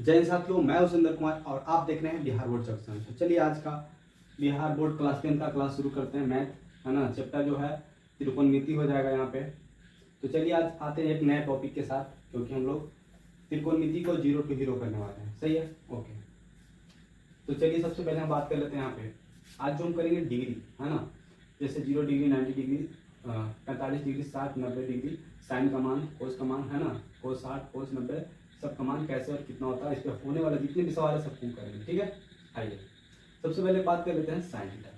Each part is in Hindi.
जय हिंद साथियों, मैं हूं सुंदर कुमार और आप देख रहे हैं बिहार बोर्ड जंक्शन। तो चलिए आज का बिहार बोर्ड क्लास 10 का क्लास शुरू करते हैं। मैथ है ना, चैप्टर जो है त्रिकोणमिति हो जाएगा यहाँ पे। तो चलिए आज आते हैं एक नए टॉपिक के साथ, क्योंकि हम लोग त्रिकोणमिति को 0 to हीरो करने वाले हैं। सही है, ओके। तो चलिए सबसे पहले हम बात कर लेते हैं यहाँ पे। आज जो हम करेंगे डिग्री, है ना, जैसे 0 degree, 90 degree, 45 degree, 60, 90 degree, sine का मान, कोस का मान, है ना, कोस 60, कोस 90, सब का मान कैसे और कितना होता है, इस पर होने वाले जितने भी सवाल है सब प्रूव करेंगे। ठीक है, आइए सबसे पहले बात कर लेते हैं साइन थीटा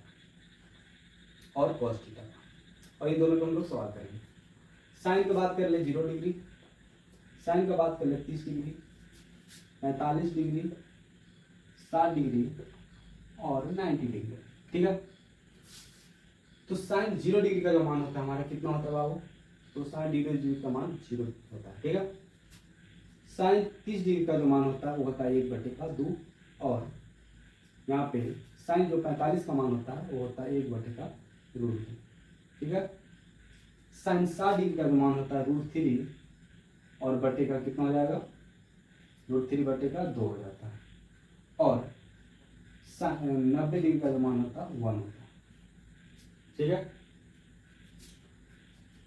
और कॉस थीटा, और ये दोनों को हम लोग सवाल करेंगे। साइन की बात कर ले 0 डिग्री, साइन का बात कर ले 30 डिग्री, 45 डिग्री, 60 डिग्री और 90 डिग्री। ठीक है, तो साइन 0 डिग्री का जो मान होता है हमारा कितना होता है बाबू, तो साइन डिग्री का मान 0 होता है। ठीक है, साइन 30 डिग्री का जो मान होता है वो होता है 1/2, और यहाँ पे साइन जो 45 का मान होता है वो होता है 1/√2। ठीक है, साइन 60 डिग्री का जो मान होता है √3 और बटे का कितना हो जाएगा, √3/2 हो जाता है, और 90 डिग्री का जो मान होता है 1 होता है। ठीक है,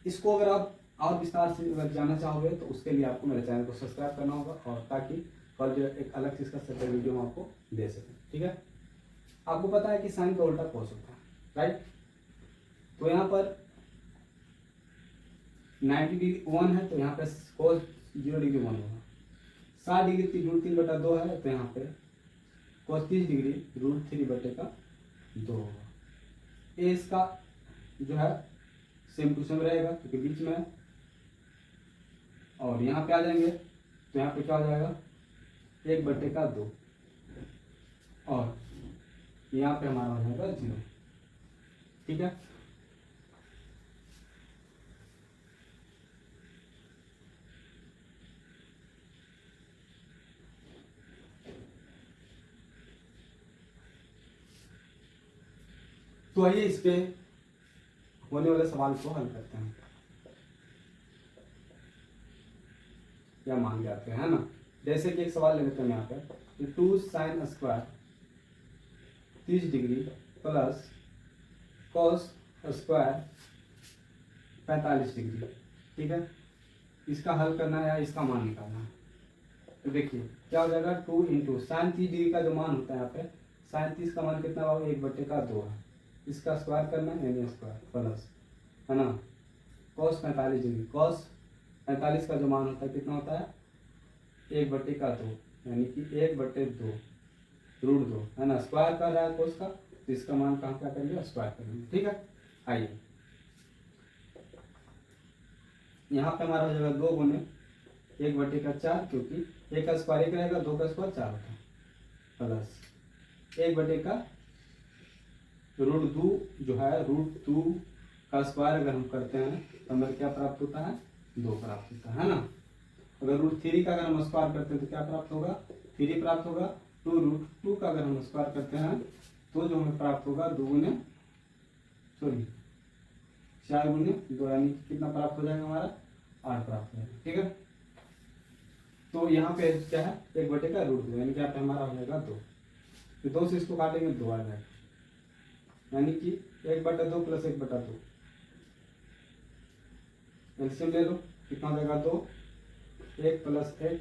इसको अगर आप और विस्तार से अगर जानना चाहोगे तो उसके लिए आपको मेरे चैनल को सब्सक्राइब करना होगा, और ताकि कल जो एक अलग चीज़ का सेपरेट वीडियो हम आपको दे सकें। ठीक है, आपको पता है कि साइन का उल्टा कोस होता है, राइट। तो यहाँ पर 90 डिग्री 1 है, तो यहाँ पे कोस 0 डिग्री 1 होगा। 60 डिग्री √3/2 है, तो यहाँ पे कोस 30 डिग्री √3/2 होगा। ये इसका जो है सेम टू सेम रहेगा क्योंकि बीच में है, और यहाँ पे आ जाएंगे तो यहाँ पे क्या हो जाएगा 1/2, और यहाँ पे हमारा हो जाएगा 0। ठीक है, तो आइए इस पे होने वाले सवाल को हल करते हैं, या मान के आते हैं, है ना। जैसे कि एक सवाल ले लेते हैं यहाँ पे, 2 sin square 30 degree plus cos square 45 degree. ठीक है, इसका हल करना है या इसका मान निकालना है। तो देखिए क्या हो जाएगा, 2 इंटू साइन 30 डिग्री का जो मान होता है यहाँ पे, साइन 30 का मान कितना होगा 1/2 है, इसका स्क्वायर करना है यानी स्क्वायर प्लस, है ना, कॉस 45 डिग्री, कॉस 45 का जो मान होता है कितना होता है 1/2, यानी कि 1/2 √2, है ना, स्क्वायर कर रहा है कोस का, तो इसका मान कहाँ क्या करेंगे, स्क्वायर करेंगे। ठीक है, आइए यहाँ पे हमारा हो जाएगा 2 गुने 1/4, क्योंकि 1 का स्क्वायर 1 रहेगा, 2 का स्क्वायर 4 होता है, प्लस 1/√2 जो है √2 का स्क्वायर अगर हम करते हैं तो हमें क्या प्राप्त होता है 2 प्राप्त होता है ना। अगर √3 का अगर हम स्क्वायर करते हैं तो क्या प्राप्त होगा 3 प्राप्त होगा। 2√2 का अगर हम स्क्वायर करते हैं तो जो हमें प्राप्त होगा 4 गुने 2, यानी कितना प्राप्त हो जाएगा हमारा 8 प्राप्त हो जाएगा। ठीक है, तो यहाँ पे क्या है 1/√2, यानी कि यहाँ पे हमारा हो जाएगा 2, तो 2 से इसको काटेंगे 2 आ जाएगा, यानी कि 1/2 प्लस 1/2, एलसीएम ले लो, कितना हो जाएगा 2, 1 प्लस 1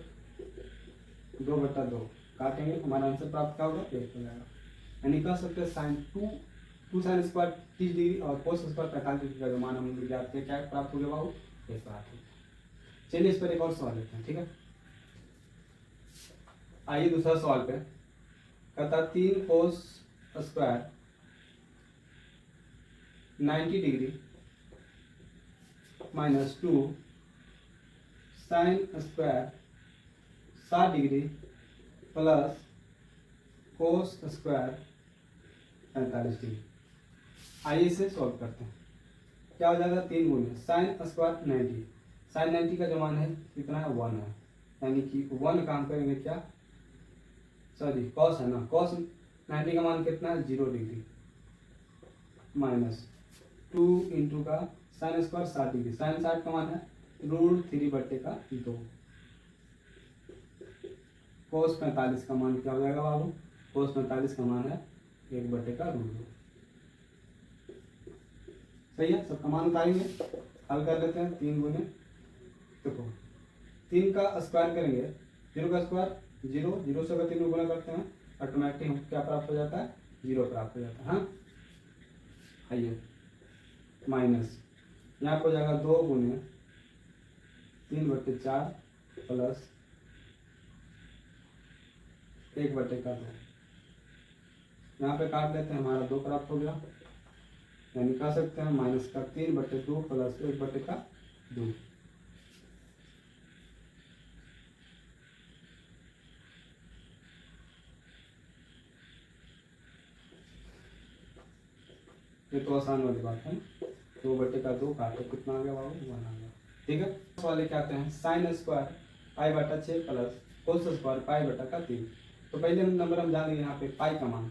2/2, काटेंगे हमारा आंसर प्राप्त क्या होगा 1 हो जाएगा। यानी कह सकते हैं साइन 2 साइन स्क्वायर 30 डिग्री और कोस स्क्वायर 45 डिग्री का जो मान हम लोग ज्ञात किया, क्या प्राप्त हो गया बाबू 1 प्राप्त हो गया। चलिए इस पर एक और सवाल लेते हैं। ठीक है, आइए दूसरा सवाल पे, कहता 3 cos square 90 degree minus 2 sine square 60 degree plus cos square 45 degree. आइए इसे सॉल्व करते हैं। क्या हो जाएगा 3 गुने साइन स्क्वायर 90, साइन 90 का जो मान है कितना है 1 है, यानी कि 1 काम करेंगे क्या, सॉरी कॉस है ना, कॉस 90 का मान कितना है 0 डिग्री माइनस 2 इंटू का साइन स्क्वायर 60 डिग्री, साइन 60 का मान है √3/2, कोस 45 का मान क्या हो जाएगा बाबू? कोस 45 का मान है 1/√2। सही है, सब का मान उतारेंगे, हल कर लेते हैं। 3 गुने, देखो 3 का स्क्वायर करेंगे, 0 का स्क्वायर 0, 0 से अगर 3 को गुना करते हैं ऑटोमेटिक हमको क्या प्राप्त हो जाता है? 0 प्राप्त हो जाता है। हाँ, आइए माइनस यहाँ पर हो जाएगा 2 गुने 3/4 प्लस 1/2। यहाँ पे काट लेते हैं, हमारा 2 प्राप्त हो गया, यानी कह सकते हैं माइनस का 3/2 प्लस 1/2। ये तो आसान वाली बात है। 2/2 काटो, कितना आ गया बाबू? 1 आ गया। ठीक है, इस वाले क्या आते हैं? Sine square π/6 plus cos square π/3। तो पहले नंबर हम जान लेंगे यहाँ पे पाई का मान,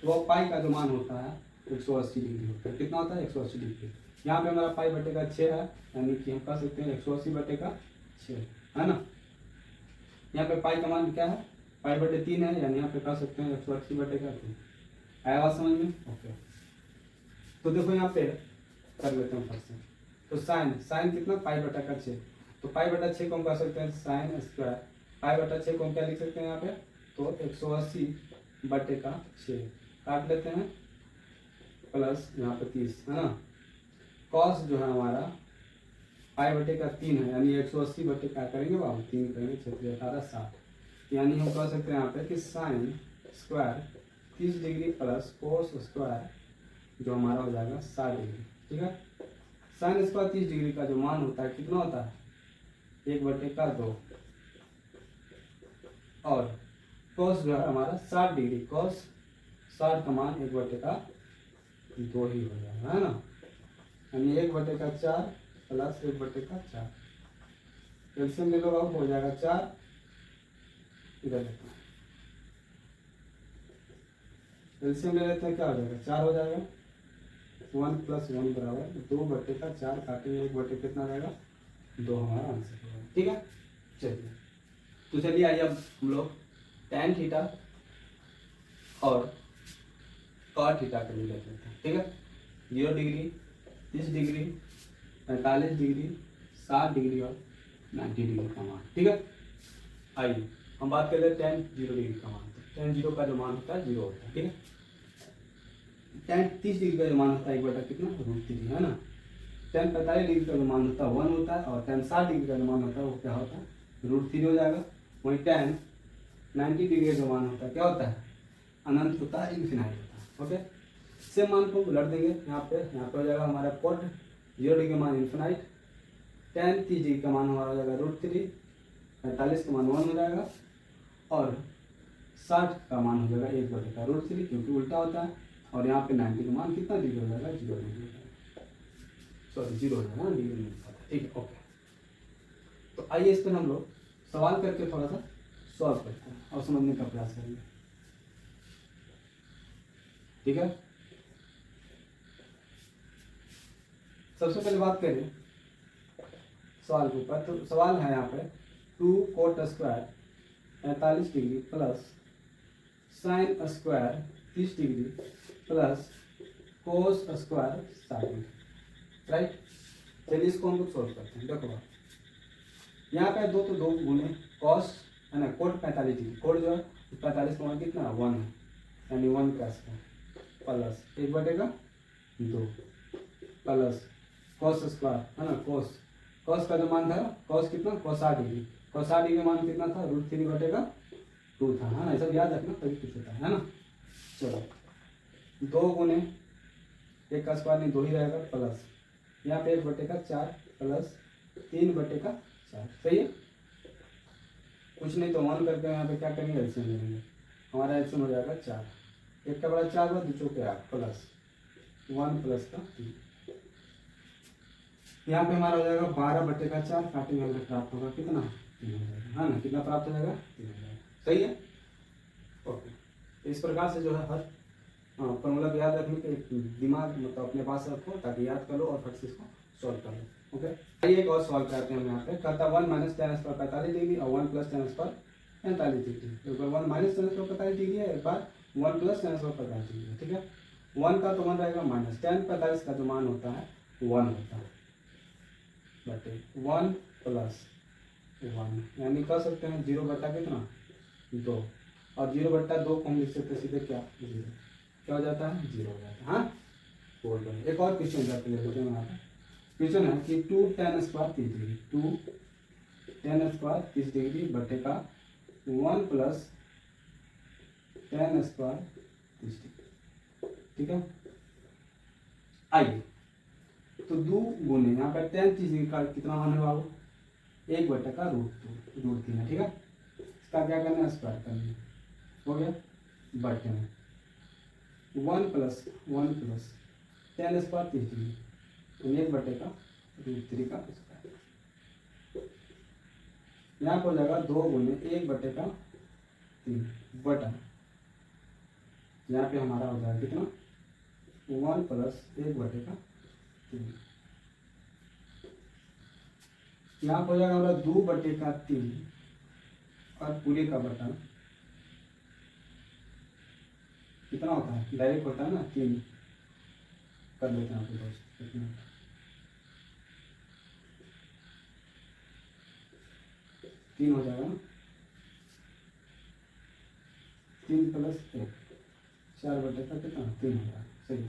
तो वो पाई का जो मान होता है 180 डिग्री होता है। कितना होता है? 180 डिग्री। यहाँ पे हमारा π/6 है, यानी कि हम कह सकते हैं 180/6 है ना। यहाँ पे पाई का मान क्या है? π/3 है, यानी यहाँ पे कह सकते हैं 180/3। आया बात समझ में? ओके, तो देखो यहाँ पे कर लेते हैं फर्स्ट से। तो साइन कितना? π/6। तो π/6 को हम कह सकते हैं साइन स्क्वायर, π/6 को हम क्या लिख सकते हैं यहाँ पे? तो 180/6 काट लेते हैं, प्लस यहाँ पे 30 है ना। कॉस जो है हमारा π/3 है, यानी 180 क्या करेंगे बाबू? 3 करेंगे, 6 18 60। यानी हम कह सकते हैं यहाँ पे कि sine square 30 degree plus cos square जो हमारा हो जाएगा 60 डिग्री। ठीक है, साइन स्क्वायर 30 डिग्री का जो मान होता है कितना होता है? 1/2। और कोस जो है हमारा 60 डिग्री, कोस 60 का मान 1/2 ही हो जाएगा, है ना। यानी 1/4 प्लस 1/4। एलसीएम ले लो अब, हो जाएगा 4, इधर लेते हैं एलसीएम ले लेते हैं, क्या हो जाएगा? 4 हो जाएगा। 1 + 1 बराबर 2/4 काटेंगे, 1/, कितना जाएगा? 2 हमारा आंसर होगा। ठीक है, चलिए तो चलिए आइए अब हम लोग tan थीटा और cot थीटा के लिए देख लेते हैं। ठीक है, 0 डिग्री, 30 डिग्री, 45 डिग्री, 60 डिग्री और 90 डिग्री का मान। ठीक है, आइए हम बात कर लेते हैं tan 0 डिग्री का मान। tan 0 का जो मान होता है 0 होता है। ठीक है, tan 30 डिग्री का जो मान होता है 1/, कितना? √3 है ना। tan 45 डिग्री का जो मान होता है 1 होता है, और tan 60 डिग्री का जो मान होता है वो क्या होता है? √3 हो जाएगा। वही tan 90 डिग्री का जो मान होता है क्या होता है? अनंत होता है, इन्फिनाइट होता है। ओके, सेम मान को उलट देंगे, यहाँ पे हो जाएगा हमारा cot 0 डिग्री का मान इन्फिनाइट, tan 30 डिग्री का मान हमारा हो जाएगा √3, 45 का मान 1 हो जाएगा, और 60 का मान हो जाएगा 1/√3, क्योंकि उल्टा होता है। और यहाँ पे 90 का मान कितना डिग्री हो जाएगा? 0 डिग्री हो जाएगा, सॉरी 0 हो जाएगा, डिग्री नहीं होता। ठीक है, ओके। तो आइए इस पर हम लोग सवाल करके थोड़ा सा सॉल्व करते हैं और समझने का प्रयास करेंगे। ठीक है, सबसे पहले बात करें सवाल के ऊपर। तो सवाल है यहाँ पे 2 cot square 45 degree plus sine square 30 degree plus cos square 60 degree, right. चलिए इसको हम लोग सोल्व करते हैं। देखो यहाँ पे 2 तो 2 गुने कॉस है ना, कोट 45 डिग्री, कोट जो है 45 का मान कितना? 1 है, यानी 1 का square plus 1/2 plus cos square है ना, कॉस का जो मान था, कॉस कितना? कॉस 60 डिग्री, कॉस 60 डिग्री का मान कितना था? √3/2 था, है ना। ये सब याद रखना तभी कुछ होता है ना। चलो 2 गुने 1 का स्क्वायर नहीं 2 ही रहेगा, प्लस यहाँ पे 1/4 प्लस 3/4। सही है, कुछ नहीं तो 1 करके यहाँ पे क्या करेंगे? एलसीएम ले लेंगे। हमारा एलसीएम हो जाएगा 4, 1 का बड़ा 4 हुआ, 2 चौके 8 प्लस 1 प्लस का 3। यहाँ पे हमारा हो जाएगा 12/4, काटेंगे हमें प्राप्त होगा कितना? 3 हो जाएगा, है ना। कितना प्राप्त हो जाएगा? 3 हो जाएगा। सही है, ओके। इस प्रकार से जो है हर फॉर्मूला को याद रखने के दिमाग मतलब अपने पास रखो, ताकि याद कर लो और फट से इसको सॉल्व कर लो। ओके, आइए एक और सॉल्व करते हैं हम यहाँ पे। कहता 1 - tan² 45 डिग्री और 1 + tan² 45 डिग्री। एक बार 1 माइनस टेन स्क्वायर 45 डिग्री है, एक बार 1 प्लस टेन स्क्वायर 45 डिग्री है, ठीक है। 1 का तो 1 रहेगा माइनस टेन 45 का जो मान होता है 1 होता है, बटे 1 प्लस 1, यानी कह सकते हैं 0 बटा कितना 2, और 0 बटा 2 को हम लिख सकते हैं सीधे क्या 0, क्या हो जाता है 0 हो जाता है। हाँ बोल रहे। एक और क्वेश्चन जाते हैं यहाँ पर, क्वेश्चन है कि 2 tan square 30 degree, 2 tan square 30 degree बटे का 1 प्लस tan स्क्वायर 30 डिग्री, ठीक है। आइए तो 2 गुने यहाँ पर tan 30 डिग्री का कितना होने वाला 1 बटे का रूट 3 है, ठीक है। इसका क्या करना है स्क्वायर करना है, हो गया बटे में 1 प्लस tan स्क्वायर 30 डिग्री 1 बटे का रूट 3 का स्क्वायर, यहाँ पर हो जाएगा 2 गुने 1 बटे का 3 बटा, यहाँ पे हमारा हो जाएगा कितना 1 प्लस 1 बटे का 3, यहाँ पर हो जाएगा हमारा 2 बटे का 3 और पूरे का बटा कितना होता है, डायरेक्ट होता है ना 3 कर लेते हैं आपको दोस्त, कितना 3 हो जाएगा ना, 3 प्लस 1 4 बटे का कितना 3 हो जाएगा, सही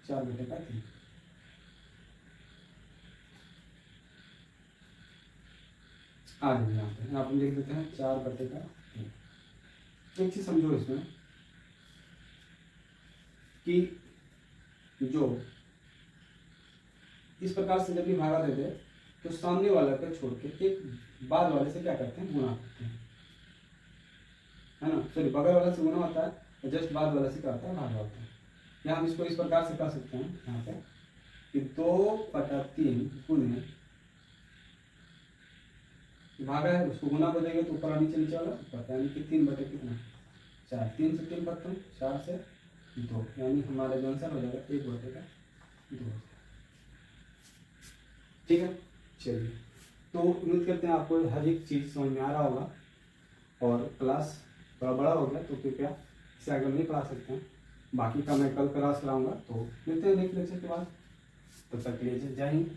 4 बटे का 3। आ जाइए यहाँ पे लिख देते हैं 4 बटे का 3। एक चीज समझो इसमें कि जो इस प्रकार से जब भी भागा देते हैं तो सामने वाला को छोड़ के एक बाद वाले से क्या करते हैं गुणा करते हैं, है ना। सॉरी बगल वाले से गुणा होता है और जस्ट बाद वाले से क्या होता है भागा होता है। या हम इसको इस प्रकार से कर सकते हैं यहाँ पे कि 2/3 गुने भागा है उसको गुना को देंगे तो ऊपर नीचे नीचे वाला ऊपर, यानी कि 3 बटे कितना 4, 3 से 3 बर्तन 4 से 2, यानी हमारा जो आंसर हो जाएगा 1 बटे का 2, ठीक है। चलिए तो उम्मीद करते हैं आपको हर एक चीज़ समझ में आ रहा होगा, और क्लास थोड़ा बड़ा हो गया तो कृपया इसे आगे नहीं पढ़ा सकते हैं, बाकी का मैं कल क्लास कराऊंगा। तो मिलते हैं नेक्स्ट लेक्चर के बाद, तब तक के लिए जय हिंद।